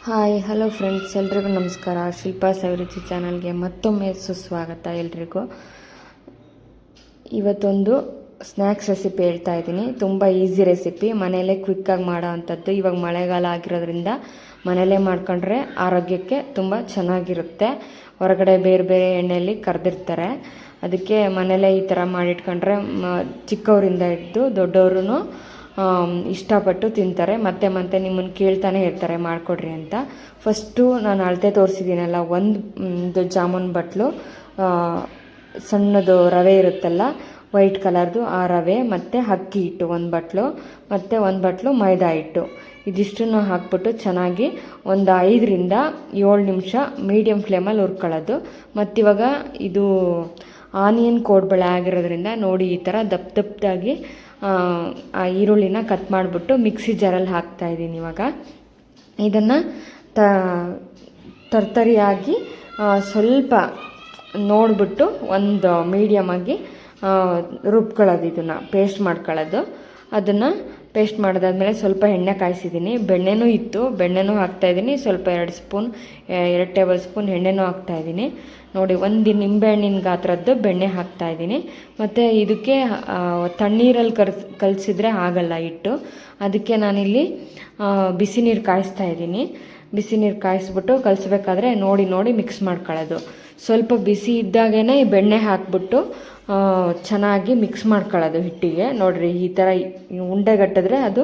Hi hello friends, ಎಲ್ರಿಗೂ ನಮಸ್ಕಾರ. ಶಿಲ್ಪಾ ಸವಿರುಚಿ ಚಾನಲ್ಗೆ ಮತ್ತೊಮ್ಮೆ ಸುಸ್ವಾಗತ ಎಲ್ರಿಗೂ. ಇವತ್ತೊಂದು ಸ್ನ್ಯಾಕ್ಸ್ ರೆಸಿಪಿ ಹೇಳ್ತಾ ಇದ್ದೀನಿ. ತುಂಬ ಈಸಿ ರೆಸಿಪಿ, ಮನೆಯಲ್ಲೇ ಕ್ವಿಕ್ಕಾಗಿ ಮಾಡೋ ಅಂಥದ್ದು. ಇವಾಗ ಮಳೆಗಾಲ ಆಗಿರೋದ್ರಿಂದ ಮನೆಯಲ್ಲೇ ಮಾಡ್ಕೊಂಡ್ರೆ ಆರೋಗ್ಯಕ್ಕೆ ತುಂಬ ಚೆನ್ನಾಗಿರುತ್ತೆ. ಹೊರಗಡೆ ಬೇರೆ ಬೇರೆ ಎಣ್ಣೆಯಲ್ಲಿ ಕರೆದಿರ್ತಾರೆ, ಅದಕ್ಕೆ ಮನೆಯಲ್ಲೇ ಈ ಥರ ಮಾಡಿಟ್ಕೊಂಡ್ರೆ ಚಿಕ್ಕವರಿಂದ ಹಿಡಿದು ದೊಡ್ಡವರು ಇಷ್ಟಪಟ್ಟು ತಿಂತಾರೆ. ಮತ್ತೆ ಮತ್ತೆ ನಿಮ್ಮನ್ನು ಕೇಳ್ತಾನೆ ಇರ್ತಾರೆ ಮಾಡಿಕೊಡ್ರಿ ಅಂತ. ಫಸ್ಟು ನಾನು ಅಳತೆ ತೋರಿಸಿದ್ದೀನಲ್ಲ, ಒಂದು ಜಾಮೂನ್ ಬಟ್ಲು ಸಣ್ಣದು ರವೆ ಇರುತ್ತಲ್ಲ ವೈಟ್ ಕಲರ್ದು, ಆ ರವೆ ಮತ್ತು ಅಕ್ಕಿ ಹಿಟ್ಟು ಒಂದು ಬಟ್ಲು ಮತ್ತು ಒಂದು ಬಟ್ಲು ಮೈದಾ ಹಿಟ್ಟು, ಇದಿಷ್ಟನ್ನು ಹಾಕ್ಬಿಟ್ಟು ಚೆನ್ನಾಗಿ ಒಂದು 5ರಿಂದ 7 ನಿಮಿಷ ಮೀಡಿಯಮ್ ಫ್ಲೇಮಲ್ಲಿ ಹುರ್ಕೊಳ್ಳೋದು. ಮತ್ತಿವಾಗ ಇದು ಆನಿಯನ್ ಕೋಡ್ಬಳೆ ಆಗಿರೋದ್ರಿಂದ ನೋಡಿ ಈ ಥರ ದಪ್ಪದಾಗಿ ಆ ಈರುಳ್ಳಿನ ಕಟ್ ಮಾಡಿಬಿಟ್ಟು ಮಿಕ್ಸಿ ಜಾರಲ್ಲಿ ಹಾಕ್ತಾಯಿದ್ದೀನಿ. ಇವಾಗ ಇದನ್ನು ತರ್ತರಿಯಾಗಿ ಸ್ವಲ್ಪ ನೋಡಿಬಿಟ್ಟು ಒಂದು ಮೀಡಿಯಮಾಗಿ ರುಬ್ಕೊಳ್ಳೋದು, ಇದನ್ನು ಪೇಸ್ಟ್ ಮಾಡ್ಕೊಳ್ಳೋದು. ಅದನ್ನು ಪೇಸ್ಟ್ ಮಾಡಿದಾದ್ಮೇಲೆ ಸ್ವಲ್ಪ ಎಣ್ಣೆ ಕಾಯಿಸಿದ್ದೀನಿ, ಬೆಣ್ಣೆನೂ ಇತ್ತು, ಬೆಣ್ಣೆನೂ ಹಾಕ್ತಾಯಿದ್ದೀನಿ. ಸ್ವಲ್ಪ 2 ಟೇಬಲ್ ಸ್ಪೂನ್ ಎಣ್ಣೆನೂ ಹಾಕ್ತಾಯಿದ್ದೀನಿ. ನೋಡಿ, ಒಂದು ನಿಂಬೆಹಣ್ಣಿನ ಗಾತ್ರದ್ದು ಬೆಣ್ಣೆ ಹಾಕ್ತಾಯಿದ್ದೀನಿ. ಮತ್ತು ಇದಕ್ಕೆ ತಣ್ಣೀರಲ್ಲಿ ಕಲಸಿದ್ರೆ ಆಗಲ್ಲ ಹಿಟ್ಟು, ಅದಕ್ಕೆ ನಾನಿಲ್ಲಿ ಬಿಸಿ ನೀರು ಕಾಯಿಸ್ತಾಯಿದ್ದೀನಿ. ಬಿಸಿ ನೀರು ಕಾಯಿಸ್ಬಿಟ್ಟು ಕಲಿಸ್ಬೇಕಾದ್ರೆ ನೋಡಿ ಮಿಕ್ಸ್ ಮಾಡ್ಕೊಳ್ಳೋದು. ಸ್ವಲ್ಪ ಬಿಸಿ ಇದ್ದಾಗೇ ಈ ಬೆಣ್ಣೆ ಹಾಕ್ಬಿಟ್ಟು ಚೆನ್ನಾಗಿ ಮಿಕ್ಸ್ ಮಾಡ್ಕೊಳ್ಳೋದು ಹಿಟ್ಟಿಗೆ. ನೋಡಿರಿ, ಈ ಥರ ಉಂಡೆಗಟ್ಟಿದ್ರೆ ಅದು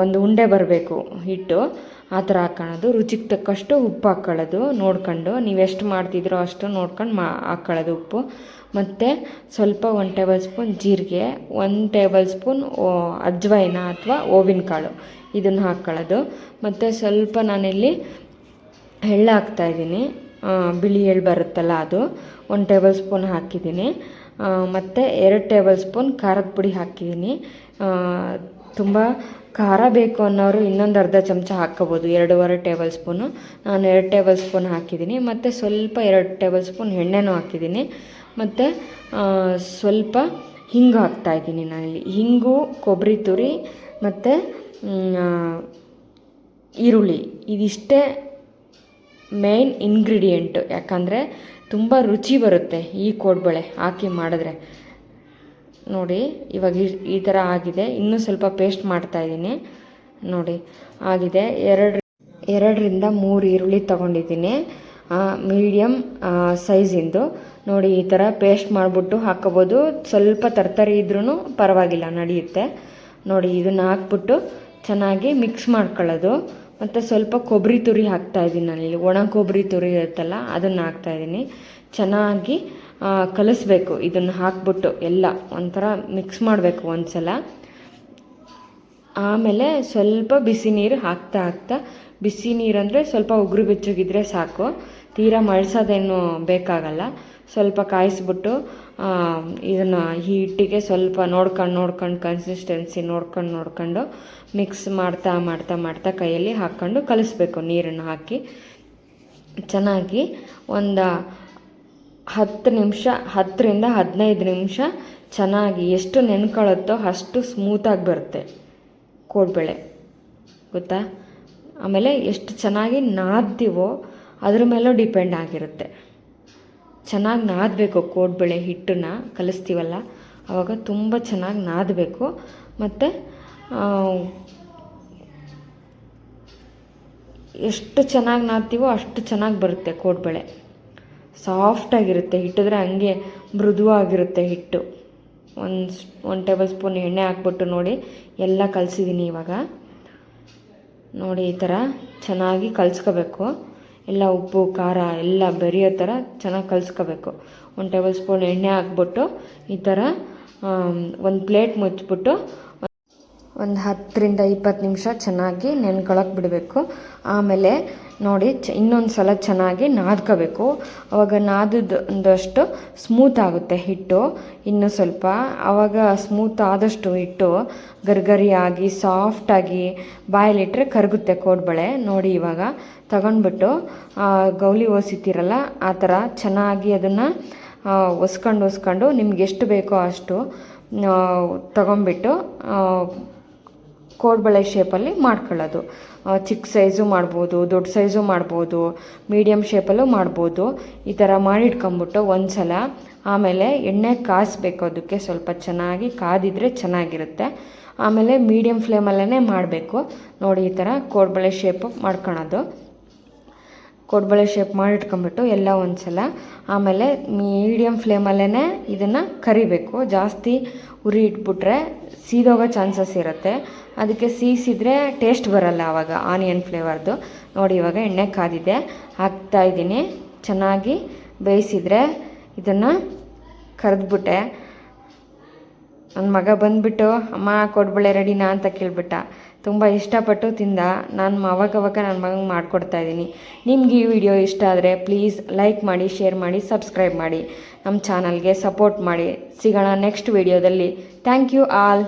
ಒಂದು ಉಂಡೆ ಬರಬೇಕು ಹಿಟ್ಟು, ಆ ಥರ ಹಾಕ್ಕೊಳ್ಳೋದು. ರುಚಿಗೆ ತಕ್ಕಷ್ಟು ಉಪ್ಪು ಹಾಕ್ಕೊಳ್ಳೋದು, ನೋಡ್ಕೊಂಡು ನೀವೆಷ್ಟು ಮಾಡ್ತಿದ್ರೋ ಅಷ್ಟು ನೋಡ್ಕೊಂಡು ಹಾಕ್ಕೊಳ್ಳೋದು ಉಪ್ಪು. ಮತ್ತು ಸ್ವಲ್ಪ 1 ಟೇಬಲ್ ಸ್ಪೂನ್ ಜೀರಿಗೆ, 1 ಟೇಬಲ್ ಸ್ಪೂನ್ ಅಜ್ವೈನ ಅಥವಾ ಓವಿನ ಕಾಳು, ಇದನ್ನು ಹಾಕ್ಕೊಳ್ಳೋದು. ಮತ್ತು ಸ್ವಲ್ಪ ನಾನಿಲ್ಲಿ ಎಳ್ಳು ಹಾಕ್ತಾಯಿದ್ದೀನಿ, ಬಿಳಿ ಎಳ್ಳು ಬರುತ್ತಲ್ಲ ಅದು 1 ಟೇಬಲ್ ಸ್ಪೂನ್ ಹಾಕಿದ್ದೀನಿ. ಮತ್ತು 2 ಟೇಬಲ್ ಸ್ಪೂನ್ ಖಾರದ ಪುಡಿ ಹಾಕಿದ್ದೀನಿ. ತುಂಬ ಖಾರ ಬೇಕು ಅನ್ನೋರು ಇನ್ನೊಂದು ಅರ್ಧ ಚಮಚ ಹಾಕ್ಕೋಬೋದು, 2.5 ಟೇಬಲ್ ಸ್ಪೂನು. ನಾನು 2 ಟೇಬಲ್ ಸ್ಪೂನ್ ಹಾಕಿದ್ದೀನಿ. ಮತ್ತು ಸ್ವಲ್ಪ 2 ಟೇಬಲ್ ಸ್ಪೂನ್ ಎಣ್ಣೆನೂ ಹಾಕಿದ್ದೀನಿ. ಮತ್ತು ಸ್ವಲ್ಪ ಹಿಂಗು ಹಾಕ್ತಾಯಿದ್ದೀನಿ ನಾನಿಲ್ಲಿ. ಹಿಂಗು, ಕೊಬ್ಬರಿ ತುರಿ ಮತ್ತು ಈರುಳ್ಳಿ, ಇದಿಷ್ಟೇ ಮೇನ್ ಇಂಗ್ರೀಡಿಯೆಂಟು. ಯಾಕಂದರೆ ತುಂಬ ರುಚಿ ಬರುತ್ತೆ ಈ ಕೋಡ್ಬಳೆ ಹಾಕಿ ಮಾಡಿದ್ರೆ. ನೋಡಿ, ಇವಾಗ ಈ ಥರ ಆಗಿದೆ. ಇನ್ನೂ ಸ್ವಲ್ಪ ಪೇಸ್ಟ್ ಮಾಡ್ತಾಯಿದ್ದೀನಿ. ನೋಡಿ ಆಗಿದೆ. 2ರಿಂದ 3 ಈರುಳ್ಳಿ ತೊಗೊಂಡಿದ್ದೀನಿ, ಮೀಡಿಯಮ್ ಸೈಜಿಂದು. ನೋಡಿ, ಈ ಥರ ಪೇಸ್ಟ್ ಮಾಡಿಬಿಟ್ಟು ಹಾಕ್ಕೋಬೋದು. ಸ್ವಲ್ಪ ತರ್ತರಿ ಇದ್ರೂ ಪರವಾಗಿಲ್ಲ, ನಡೆಯುತ್ತೆ. ನೋಡಿ, ಇದನ್ನು ಹಾಕ್ಬಿಟ್ಟು ಚೆನ್ನಾಗಿ ಮಿಕ್ಸ್ ಮಾಡ್ಕೊಳ್ಳೋದು. ಮತ್ತು ಸ್ವಲ್ಪ ಕೊಬ್ಬರಿ ತುರಿ ಹಾಕ್ತಾಯಿದ್ದೀನಿ ನಾನಿಲ್ಲಿ, ಒಣ ಕೊಬ್ಬರಿ ತುರಿ ಇರುತ್ತಲ್ಲ ಅದನ್ನು ಹಾಕ್ತಾಯಿದ್ದೀನಿ. ಚೆನ್ನಾಗಿ ಕಲಿಸ್ಬೇಕು, ಇದನ್ನು ಹಾಕ್ಬಿಟ್ಟು ಎಲ್ಲ ಒಂಥರ ಮಿಕ್ಸ್ ಮಾಡಬೇಕು ಒಂದು ಸಲ. ಆಮೇಲೆ ಸ್ವಲ್ಪ ಬಿಸಿ ನೀರು ಹಾಕ್ತಾ ಬಿಸಿ ನೀರು ಅಂದರೆ ಸ್ವಲ್ಪ ಉಗುರು ಬೆಚ್ಚಗಿದ್ರೆ ಸಾಕು, ತೀರಾ ಮಳ್ಸೋದೇನು ಬೇಕಾಗಲ್ಲ. ಸ್ವಲ್ಪ ಕಾಯಿಸ್ಬಿಟ್ಟು ಇದನ್ನು ಈ ಹಿಟ್ಟಿಗೆ ಸ್ವಲ್ಪ ನೋಡ್ಕೊಂಡು ಕನ್ಸಿಸ್ಟೆನ್ಸಿ ನೋಡ್ಕೊಂಡು ಮಿಕ್ಸ್ ಮಾಡ್ತಾ ಕೈಯಲ್ಲಿ ಹಾಕ್ಕೊಂಡು ಕಲಿಸ್ಬೇಕು. ನೀರನ್ನು ಹಾಕಿ ಚೆನ್ನಾಗಿ ಒಂದು 10ರಿಂದ 15 ನಿಮಿಷ ಚೆನ್ನಾಗಿ ಎಷ್ಟು ನೆನ್ಕೊಳ್ಳುತ್ತೋ ಅಷ್ಟು ಸ್ಮೂತಾಗಿ ಬರುತ್ತೆ ಕೋಡ್ಬಳೆ, ಗೊತ್ತಾ? ಆಮೇಲೆ ಎಷ್ಟು ಚೆನ್ನಾಗಿ ನಾದ್ತೀವೋ ಅದ್ರ ಮೇಲೂ ಡಿಪೆಂಡ್ ಆಗಿರುತ್ತೆ. ಚೆನ್ನಾಗಿ ನಾದಬೇಕು ಕೋಡ್ಬಳೆ ಹಿಟ್ಟನ್ನು ಕಲಿಸ್ತೀವಲ್ಲ, ಆವಾಗ ತುಂಬ ಚೆನ್ನಾಗಿ ನಾದಬೇಕು. ಮತ್ತು ಎಷ್ಟು ಚೆನ್ನಾಗಿ ನಾದ್ತೀವೋ ಅಷ್ಟು ಚೆನ್ನಾಗಿ ಬರುತ್ತೆ ಕೋಡ್ಬಳೆ. ಸಾಫ್ಟಾಗಿರುತ್ತೆ, ಹಿಟ್ಟಿದ್ರೆ ಹಂಗೆ ಮೃದುವಾಗಿರುತ್ತೆ ಹಿಟ್ಟು. 1 ಟೇಬಲ್ ಸ್ಪೂನ್ ಎಣ್ಣೆ ಹಾಕ್ಬಿಟ್ಟು ನೋಡಿ ಎಲ್ಲ ಕಲಸಿದ್ದೀನಿ. ಇವಾಗ ನೋಡಿ, ಈ ಥರ ಚೆನ್ನಾಗಿ ಕಲಿಸ್ಕೋಬೇಕು. ಎಲ್ಲ ಉಪ್ಪು ಖಾರ ಎಲ್ಲ ಬೆರೆಯೋ ಥರ ಚೆನ್ನಾಗಿ ಕಲಿಸ್ಕೋಬೇಕು. 1 ಟೇಬಲ್ ಸ್ಪೂನ್ ಎಣ್ಣೆ ಹಾಕ್ಬಿಟ್ಟು ಈ ಥರ ಒಂದು ಪ್ಲೇಟ್ ಮುಚ್ಚಿಬಿಟ್ಟು ಒಂದು 10ರಿಂದ 20 ನಿಮಿಷ ಚೆನ್ನಾಗಿ ನೆನ್ಕೊಳಕ್ಕೆ ಬಿಡಬೇಕು. ಆಮೇಲೆ ನೋಡಿ, ಇನ್ನೊಂದು ಸಲ ಚೆನ್ನಾಗಿ ನಾದ್ಕೋಬೇಕು. ಆವಾಗ ನಾದದಷ್ಟು ಸ್ಮೂತ್ ಆಗುತ್ತೆ ಹಿಟ್ಟು. ಇನ್ನೂ ಸ್ವಲ್ಪ ಆವಾಗ ಸ್ಮೂತ್ ಆದಷ್ಟು ಹಿಟ್ಟು ಗರಿಗರಿಯಾಗಿ ಸಾಫ್ಟಾಗಿ ಬಾಯಲ್ಲಿಟ್ಟರೆ ಕರಗುತ್ತೆ ಕೋಡ್ಬಳೆ. ನೋಡಿ, ಇವಾಗ ತಗೊಂಡ್ಬಿಟ್ಟು ಗೌಲಿ ಒಸಿತೀರಲ್ಲ ಆ ಥರ ಚೆನ್ನಾಗಿ ಅದನ್ನು ಒಸ್ಕೊಂಡು ನಿಮ್ಗೆ ಎಷ್ಟು ಬೇಕೋ ಅಷ್ಟು ತಗೊಂಡ್ಬಿಟ್ಟು ಕೋಡ್ಬಳೆ ಶೇಪಲ್ಲಿ ಮಾಡ್ಕೊಳ್ಳೋದು. ಚಿಕ್ಕ ಸೈಜು ಮಾಡ್ಬೋದು, ದೊಡ್ಡ ಸೈಜು ಮಾಡ್ಬೋದು, ಮೀಡಿಯಮ್ ಶೇಪಲ್ಲೂ ಮಾಡ್ಬೋದು. ಈ ಥರ ಮಾಡಿಟ್ಕೊಂಬಿಟ್ಟು ಒಂದು ಸಲ ಆಮೇಲೆ ಎಣ್ಣೆ ಕಾಯಿಸ್ಬೇಕು. ಅದಕ್ಕೆ ಸ್ವಲ್ಪ ಚೆನ್ನಾಗಿ ಕಾದಿದ್ರೆ ಚೆನ್ನಾಗಿರುತ್ತೆ. ಆಮೇಲೆ ಮೀಡಿಯಮ್ ಫ್ಲೇಮಲ್ಲೇ ಮಾಡಬೇಕು. ನೋಡಿ ಈ ಥರ ಕೋಡ್ಬಳೆ ಶೇಪ್ ಮಾಡ್ಕೊಳೋದು. ಕೋಡ್ಬಳೆ ಶೇಪ್ ಮಾಡಿಟ್ಕೊಂಬಿಟ್ಟು ಎಲ್ಲ ಒಂದು ಸಲ ಆಮೇಲೆ ಮೀಡಿಯಮ್ ಫ್ಲೇಮಲ್ಲೇ ಇದನ್ನು ಕರಿಬೇಕು. ಜಾಸ್ತಿ ಉರಿ ಇಟ್ಬಿಟ್ರೆ ಸೀದೋಗೋ ಚಾನ್ಸಸ್ ಇರುತ್ತೆ. ಅದಕ್ಕೆ ಸೀಸಿದ್ರೆ ಟೇಸ್ಟ್ ಬರಲ್ಲ ಆವಾಗ ಆನಿಯನ್ ಫ್ಲೇವರ್ದು. ನೋಡಿ ಇವಾಗ ಎಣ್ಣೆ ಕಾದಿದೆ, ಹಾಕ್ತಾಯಿದ್ದೀನಿ. ಚೆನ್ನಾಗಿ ಬೇಯಿಸಿದರೆ ಇದನ್ನು ಕರೆದ್ಬಿಟ್ಟೆ. ನನ್ನ ಮಗ ಬಂದುಬಿಟ್ಟು ಅಮ್ಮ ಕೋಡ್ಬಳೆ ರೆಡಿನಾ ಅಂತ ಕೇಳಿಬಿಟ್ಟ. ತುಂಬ ಇಷ್ಟಪಟ್ಟು ತಿಂದ. ನಾನು ಅವಾಗವಾಗ ನನ್ನ ಮಗಂಗೆ ಮಾಡಿಕೊಡ್ತಾಯಿದ್ದೀನಿ. ನಿಮ್ಗೆ ಈ ವಿಡಿಯೋ ಇಷ್ಟ ಆದರೆ ಪ್ಲೀಸ್ ಲೈಕ್ ಮಾಡಿ, ಶೇರ್ ಮಾಡಿ, ಸಬ್ಸ್ಕ್ರೈಬ್ ಮಾಡಿ. ನಮ್ಮ ಚಾನಲ್ಗೆ ಸಪೋರ್ಟ್ ಮಾಡಿ. ಸಿಗೋಣ ನೆಕ್ಸ್ಟ್ ವಿಡಿಯೋದಲ್ಲಿ. Thank you all.